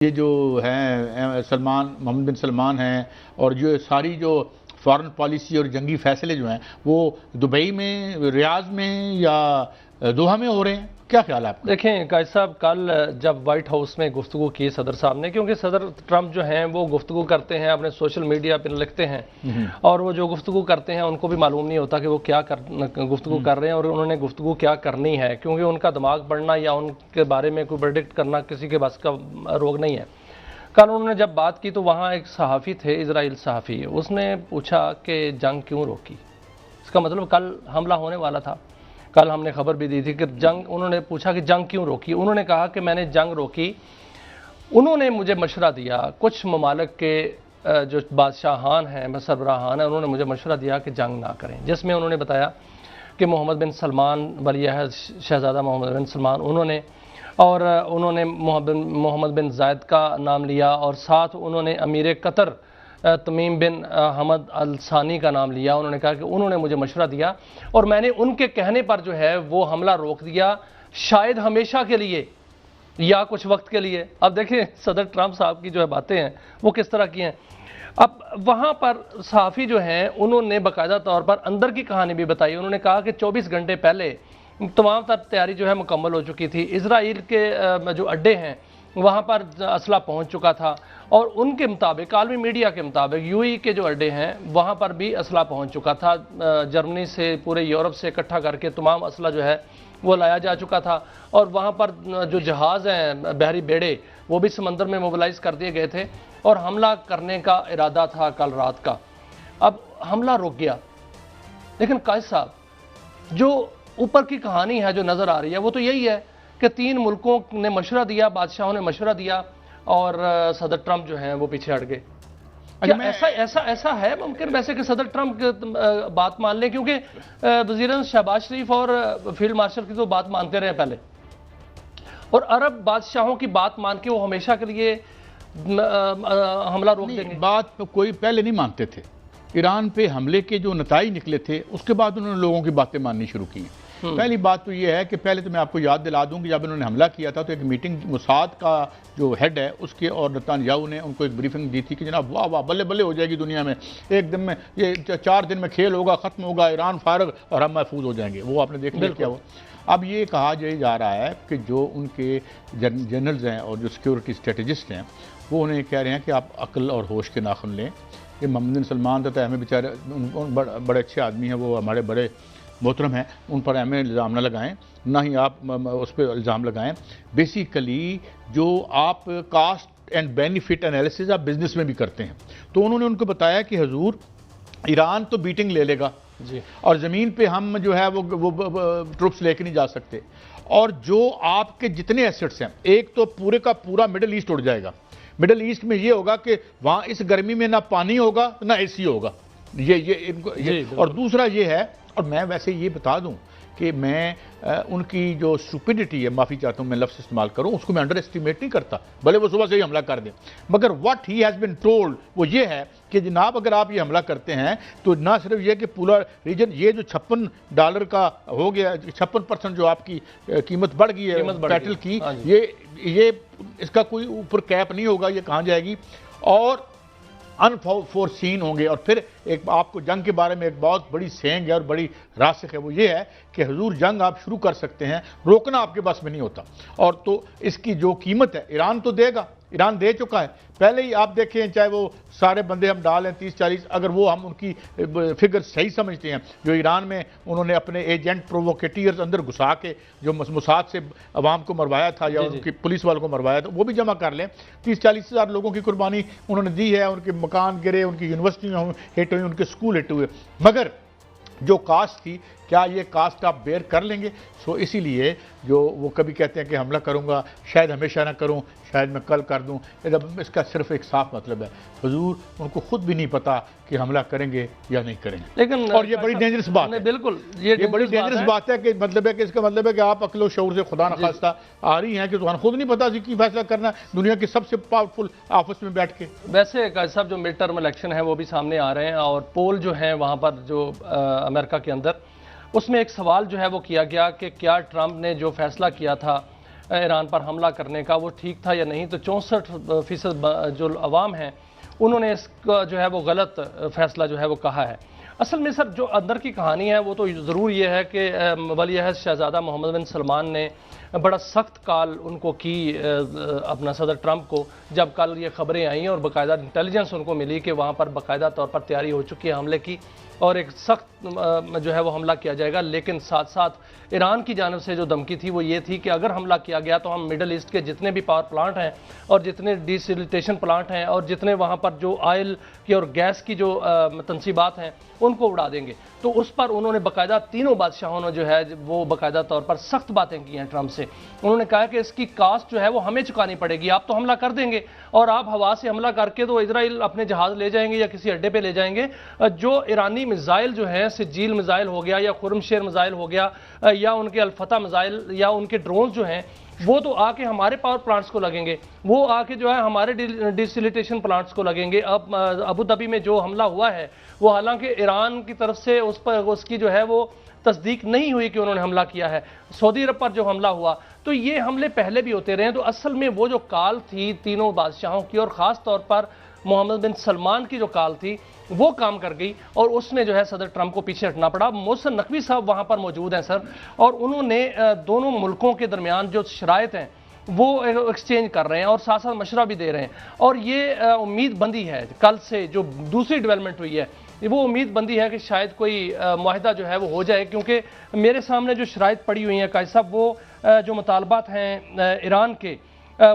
یہ جو ہیں سلمان محمد بن سلمان ہیں اور جو ساری جو فارن پالیسی اور جنگی فیصلے جو ہیں وہ دبئی میں ریاض میں یا دوحہ میں ہو رہے ہیں، کیا خیال ہے آپ کا؟ دیکھیں قائد صاحب، کل جب وائٹ ہاؤس میں گفتگو کی صدر صاحب نے، کیونکہ صدر ٹرمپ جو ہیں وہ گفتگو کرتے ہیں، اپنے سوشل میڈیا پہ لکھتے ہیں اور وہ جو گفتگو کرتے ہیں ان کو بھی معلوم نہیں ہوتا کہ وہ کیا گفتگو کر رہے ہیں اور انہوں نے گفتگو کیا کرنی ہے، کیونکہ ان کا دماغ پڑھنا یا ان کے بارے میں کوئی پریڈکٹ کرنا کسی کے بس کا روگ نہیں ہے۔ کل انہوں نے جب بات کی تو وہاں ایک صحافی تھے، اسرائیل صحافی، اس نے پوچھا کہ جنگ کیوں روکی؟ اس کا مطلب کل حملہ ہونے والا تھا، کل ہم نے خبر بھی دی تھی کہ انہوں نے پوچھا کہ جنگ کیوں روکی؟ انہوں نے کہا کہ میں نے جنگ روکی، انہوں نے مجھے مشورہ دیا، کچھ ممالک کے جو بادشاہان ہیں، سربراہان ہیں، انہوں نے مجھے مشورہ دیا کہ جنگ نہ کریں، جس میں انہوں نے بتایا کہ محمد بن سلمان ولیعہد شہزادہ محمد بن سلمان انہوں نے محمد بن زائد کا نام لیا اور ساتھ انہوں نے امیر قطر تمیم بن حمد الثانی کا نام لیا۔ انہوں نے کہا کہ انہوں نے مجھے مشورہ دیا اور میں نے ان کے کہنے پر جو ہے وہ حملہ روک دیا، شاید ہمیشہ کے لیے یا کچھ وقت کے لیے۔ اب دیکھیں صدر ٹرمپ صاحب کی جو ہے باتیں ہیں وہ کس طرح کی ہیں۔ اب وہاں پر صحافی جو ہیں انہوں نے باقاعدہ طور پر اندر کی کہانی بھی بتائی۔ انہوں نے کہا کہ 24 گھنٹے پہلے تمام تر تیاری جو ہے مکمل ہو چکی تھی، اسرائیل کے جو اڈے ہیں وہاں پر اسلحہ پہنچ چکا تھا اور ان کے مطابق، عالمی میڈیا کے مطابق، یو ای کے جو اڈے ہیں وہاں پر بھی اسلحہ پہنچ چکا تھا، جرمنی سے پورے یورپ سے اکٹھا کر کے تمام اسلحہ جو ہے وہ لایا جا چکا تھا اور وہاں پر جو جہاز ہیں بحری بیڑے وہ بھی سمندر میں موبلائز کر دیے گئے تھے اور حملہ کرنے کا ارادہ تھا کل رات کا۔ اب حملہ رک گیا، لیکن قائد صاحب جو اوپر کی کہانی ہے جو نظر آ رہی ہے وہ تو یہی ہے کہ 3 ملکوں نے مشورہ دیا، بادشاہوں نے مشورہ دیا اور صدر ٹرمپ جو ہیں وہ پیچھے ہٹ گئے۔ ایسا ہے ممکن ویسے کہ صدر ٹرمپ بات مان لیں؟ کیونکہ وزیر شہباز شریف اور فیلڈ مارشل کی تو بات مانتے رہے پہلے، اور عرب بادشاہوں کی بات مان کے وہ ہمیشہ کے لیے حملہ روک دیں گے؟ بات کوئی پہلے نہیں مانتے تھے، ایران پہ حملے کے جو نتائج نکلے تھے اس کے بعد انہوں نے لوگوں کی باتیں ماننی شروع کی ہیں۔ پہلی بات تو یہ ہے کہ پہلے تو میں آپ کو یاد دلا دوں کہ جب انہوں نے حملہ کیا تھا تو ایک میٹنگ موساد کا جو ہیڈ ہے اس کے اور نتن یاہو نے ان کو ایک بریفنگ دی تھی کہ جناب واہ واہ بلے بلے ہو جائے گی دنیا میں، ایک دن میں یہ 4 دن میں کھیل ہوگا، ختم ہوگا، ایران فارغ اور ہم محفوظ ہو جائیں گے۔ وہ آپ نے دیکھ لیا کیا ہوا۔ اب یہ کہا جا رہا ہے کہ جو ان کے جنرلز ہیں اور جو سیکیورٹی اسٹریٹجسٹ ہیں وہ انہیں کہہ رہے ہیں کہ آپ عقل اور ہوش کے ناخن لیں۔ یہ محمد بن سلمان تھا ہمیں بیچارے بڑے اچھے آدمی ہیں، وہ ہمارے بڑے محترم ہیں، ان پر ہمیں الزام نہ لگائیں، نہ ہی آپ اس پہ الزام لگائیں۔ بیسیکلی جو آپ کاسٹ اینڈ بینیفٹ انالیسز آپ بزنس میں بھی کرتے ہیں، تو انہوں نے ان کو بتایا کہ حضور ایران تو بیٹنگ لے لے گا اور زمین پہ ہم جو ہے وہ ٹروپس لے کے نہیں جا سکتے، اور جو آپ کے جتنے ایسٹس ہیں ایک تو پورے کا پورا مڈل ایسٹ اڑ جائے گا۔ مڈل ایسٹ میں یہ ہوگا کہ وہاں اس گرمی میں نہ پانی ہوگا نہ اے سی ہوگا، اور دوسرا یہ ہے، اور میں ویسے یہ بتا دوں کہ میں ان کی جو اسٹوپڈٹی ہے، معافی چاہتا ہوں میں لفظ استعمال کروں، اس کو میں انڈر اسٹیمیٹ نہیں کرتا، بھلے وہ صبح سے ہی حملہ کر دیں، مگر what he has been told وہ یہ ہے کہ جناب اگر آپ یہ حملہ کرتے ہیں تو نہ صرف یہ کہ پورا ریجن، یہ جو $56 کا ہو گیا، 56% جو آپ کی قیمت بڑھ گئی ہے پیٹرول کی، یہ اس کا کوئی اوپر کیپ نہیں ہوگا، یہ کہاں جائے گی، اور انفورسین ہوں گے۔ اور پھر ایک آپ کو جنگ کے بارے میں ایک بہت بڑی سینگ ہے اور بڑی راسخ ہے، وہ یہ ہے کہ حضور جنگ آپ شروع کر سکتے ہیں، روکنا آپ کے بس میں نہیں ہوتا، اور تو اس کی جو قیمت ہے ایران تو دے گا، ایران دے چکا ہے پہلے ہی۔ آپ دیکھیں چاہے وہ سارے بندے ہم ڈال ہیں 30-40، اگر وہ ہم ان کی فگر صحیح سمجھتے ہیں، جو ایران میں انہوں نے اپنے ایجنٹ پرووکیٹیئرز اندر گھسا کے جو موساد سے عوام کو مروایا تھا یا ان کی پولیس والوں کو مروایا تھا، وہ بھی جمع کر لیں، 30-40 ہزار لوگوں کی قربانی انہوں نے دی ہے، ان کے مکان گرے، ان کی یونیورسٹیاں ہٹ ہوئی، ان کے اسکول ہٹ ہوئے، مگر جو کاسٹ تھی کیا یہ کاسٹ آپ بیئر کر لیں گے؟ سو اسی لیے جو وہ کبھی کہتے ہیں کہ حملہ کروں گا، شاید ہمیشہ نہ کروں، شاید میں کل کر دوں، اس کا صرف ایک صاف مطلب ہے حضور ان کو خود بھی نہیں پتا کہ حملہ کریں گے یا نہیں کریں گے، لیکن اور یہ بڑی ڈینجرس بات ہے۔ بالکل یہ بڑی ڈینجرس بات ہے کہ مطلب ہے کہ اس کا مطلب ہے کہ آپ عقل و شعور سے خدا نخواستہ آ رہی ہیں کہ تمہیں خود نہیں پتا کی فیصلہ کرنا ہے دنیا کے سب سے پاورفل آفس میں بیٹھ کے۔ ویسے قائد صاحب جو مڈ ٹرم الیکشن ہے وہ بھی سامنے آ رہے ہیں، اور پول جو ہیں وہاں پر جو امریکہ کے اندر، اس میں ایک سوال جو ہے وہ کیا گیا کہ کیا ٹرمپ نے جو فیصلہ کیا تھا ایران پر حملہ کرنے کا وہ ٹھیک تھا یا نہیں، تو 64% جو عوام ہیں انہوں نے اس کا جو ہے وہ غلط فیصلہ جو ہے وہ کہا ہے۔ اصل میں سر جو اندر کی کہانی ہے وہ تو ضرور یہ ہے کہ ولی عہد شہزادہ محمد بن سلمان نے بڑا سخت کال ان کو کی اپنا صدر ٹرمپ کو، جب کل یہ خبریں آئیں اور باقاعدہ انٹیلیجنس ان کو ملی کہ وہاں پر باقاعدہ طور پر تیاری ہو چکی ہے حملے کی اور ایک سخت جو ہے وہ حملہ کیا جائے گا، لیکن ساتھ ساتھ ایران کی جانب سے جو دھمکی تھی وہ یہ تھی کہ اگر حملہ کیا گیا تو ہم مڈل ایسٹ کے جتنے بھی پاور پلانٹ ہیں اور جتنے ڈیسیلٹیشن پلانٹ ہیں اور جتنے وہاں پر جو آئل کی اور گیس کی جو تنصیبات ہیں ان کو اڑا دیں گے۔ تو اس پر انہوں نے باقاعدہ تینوں بادشاہوں نے جو ہے وہ باقاعدہ طور پر سخت باتیں کی ہیں ٹرمپ سے۔ انہوں نے کہا کہ اس کی کاسٹ جو ہے وہ ہمیں چکانی پڑے گی، آپ تو حملہ کر دیں گے اور آپ ہوا سے حملہ کر کے تو اسرائیل اپنے جہاز لے جائیں گے یا کسی اڈے پہ لے جائیں گے، جو ایرانی میزائل جو ہیں سجیل میزائل ہو گیا یا خرم شیر میزائل ہو گیا یا ان کے الفتح میزائل یا ان کے ڈرونز جو ہیں وہ تو آ کے ہمارے پاور پلانٹس کو لگیں گے، وہ آ کے جو ہے ہمارے ڈیسیلیٹیشن پلانٹس کو لگیں گے۔ اب ابو ظبی میں جو حملہ ہوا ہے وہ حالانکہ ایران کی طرف سے اس کی جو ہے وہ تصدیق نہیں ہوئی کہ انہوں نے حملہ کیا ہے، سعودی عرب پر جو حملہ ہوا، تو یہ حملے پہلے بھی ہوتے رہے ہیں۔ تو اصل میں وہ جو کال تھی تینوں بادشاہوں کی اور خاص طور پر محمد بن سلمان کی جو کال تھی وہ کام کر گئی اور اس نے جو ہے صدر ٹرمپ کو پیچھے ہٹنا پڑا۔ محسن نقوی صاحب وہاں پر موجود ہیں سر، اور انہوں نے دونوں ملکوں کے درمیان جو شرائط ہیں وہ ایکسچینج کر رہے ہیں اور ساتھ ساتھ مشورہ بھی دے رہے ہیں، اور یہ امید بندی ہے کل سے جو دوسری ڈیولپمنٹ ہوئی ہے وہ امید بندی ہے کہ شاید کوئی معاہدہ جو ہے وہ ہو جائے، کیونکہ میرے سامنے جو شرائط پڑی ہوئی ہیں قائد صاحب وہ جو مطالبات ہیں ایران کے،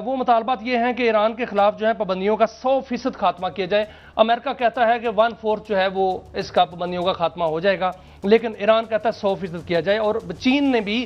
وہ مطالبات یہ ہیں کہ ایران کے خلاف جو ہے پابندیوں کا 100% خاتمہ کیا جائے۔ امریکہ کہتا ہے کہ 1/4 جو ہے وہ اس کا پابندیوں کا خاتمہ ہو جائے گا، لیکن ایران کہتا ہے 100% کیا جائے، اور چین نے بھی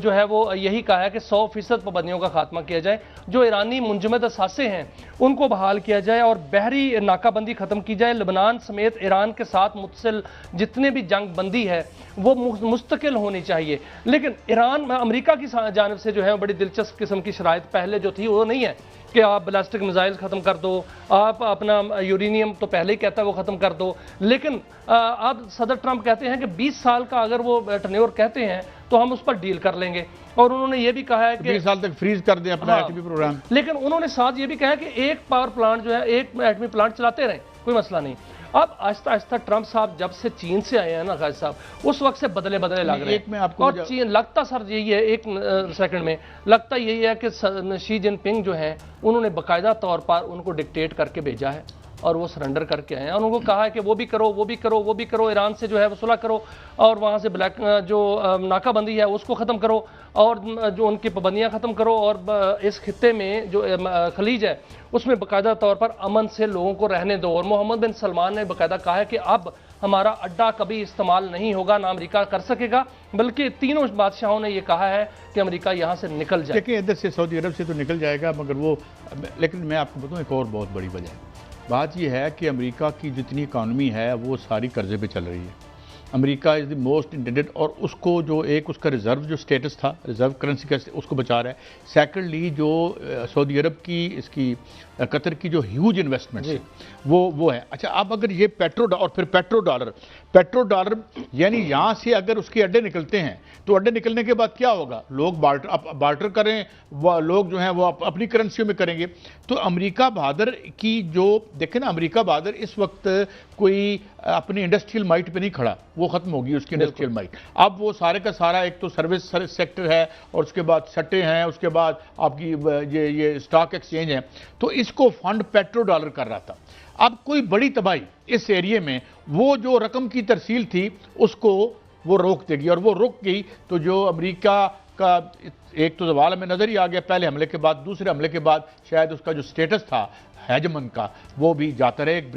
جو ہے وہ یہی کہا ہے کہ 100% پابندیوں کا خاتمہ کیا جائے، جو ایرانی منجمد اثاثے ہیں ان کو بحال کیا جائے اور بحری ناکہ بندی ختم کی جائے۔ لبنان سمیت ایران کے ساتھ متصل جتنے بھی جنگ بندی ہے وہ مستقل ہونی چاہیے، لیکن ایران امریکہ کی جانب سے جو ہے بڑی دلچسپ قسم کی شرائط پہلے جو تھی وہ نہیں ہے کہ آپ بلاسٹک میزائل ختم کر دو، آپ اپنا یورینیم تو پہلے ہی کہتا ہے وہ ختم کر دو، لیکن اب صدر ٹرمپ کہتے ہیں کہ 20 سال کا اگر وہ ٹرنیور کہتے ہیں تو ہم اس پر ڈیل کر لیں گے، اور انہوں نے یہ بھی کہا ہے کہ 20 سال تک فریز کر دیں اپنا ایٹمی پروگرام، لیکن انہوں نے ساتھ یہ بھی کہا ہے کہ ایک پاور پلانٹ جو ہے ایک ایٹمی پلانٹ چلاتے رہیں، کوئی مسئلہ نہیں۔ اب آہستہ آہستہ ٹرمپ صاحب جب سے چین سے آئے ہیں نا قائد صاحب، اس وقت سے بدلے لگ رہے ہیں، اور چین لگتا سر یہی ہے ایک سیکنڈ میں لگتا یہی ہے کہ شی جن پنگ جو ہیں انہوں نے باقاعدہ طور پر ان کو ڈکٹیٹ کر کے بھیجا ہے اور وہ سرنڈر کر کے آئے ہیں، اور ان کو کہا ہے کہ وہ بھی کرو وہ بھی کرو وہ بھی کرو، ایران سے جو ہے وہ صلح کرو اور وہاں سے جو ناکہ بندی ہے اس کو ختم کرو اور جو ان کی پابندیاں ختم کرو، اور اس خطے میں جو خلیج ہے اس میں باقاعدہ طور پر امن سے لوگوں کو رہنے دو۔ اور محمد بن سلمان نے باقاعدہ کہا ہے کہ اب ہمارا اڈا کبھی استعمال نہیں ہوگا، نہ امریکہ کر سکے گا، بلکہ تینوں بادشاہوں نے یہ کہا ہے کہ امریکہ یہاں سے نکل جائے۔ لیکن ادھر سے سعودی عرب سے تو نکل جائے گا، مگر وہ لیکن میں آپ کو بتاؤں ایک اور بہت بڑی وجہ ہے، بات یہ ہے کہ امریکہ کی جتنی اکانومی ہے وہ ساری قرضے پہ چل رہی ہے۔ امریکہ از دی موسٹ انڈیٹڈ، اور اس کو جو ایک اس کا ریزرو جو سٹیٹس تھا، ریزرو کرنسی کا، اس کو بچا رہا ہے۔ سیکنڈلی جو سعودی عرب کی اس کی قطر کی جو ہیوج انویسٹمنٹ وہ ہے۔ اچھا اب اگر یہ اور پھر پیٹرو ڈالر یعنی یہاں سے اگر اس کے اڈے نکلتے ہیں تو اڈے نکلنے کے بعد کیا ہوگا؟ لوگ بارٹر کریں، لوگ جو ہیں وہ اپنی کرنسیوں میں کریں گے۔ تو امریکہ بہادر کی جو دیکھیں نا، امریکہ بہادر اس وقت کوئی اپنی انڈسٹریل مائٹ پہ نہیں کھڑا، وہ ختم ہوگی اس کی انڈسٹریل مائٹ۔ اب وہ سارے کا سارا ایک تو سروس سیکٹر ہے، اور اس کے بعد سٹے ہیں، اس کے بعد آپ کی یہ اسٹاک ایکسچینج ہے، تو اس کو فنڈ پیٹرو ڈالر کر رہا تھا۔ اب کوئی بڑی تباہی اس ایریے میں وہ جو رقم کی ترسیل تھی اس کو وہ روک دے گی، اور وہ رک گئی تو جو امریکہ کا ایک تو زوال میں نظر ہی آ گیا پہلے حملے کے بعد، دوسرے حملے کے بعد شاید اس کا جو سٹیٹس تھا ہیجمن کا وہ بھی جاتا رہے۔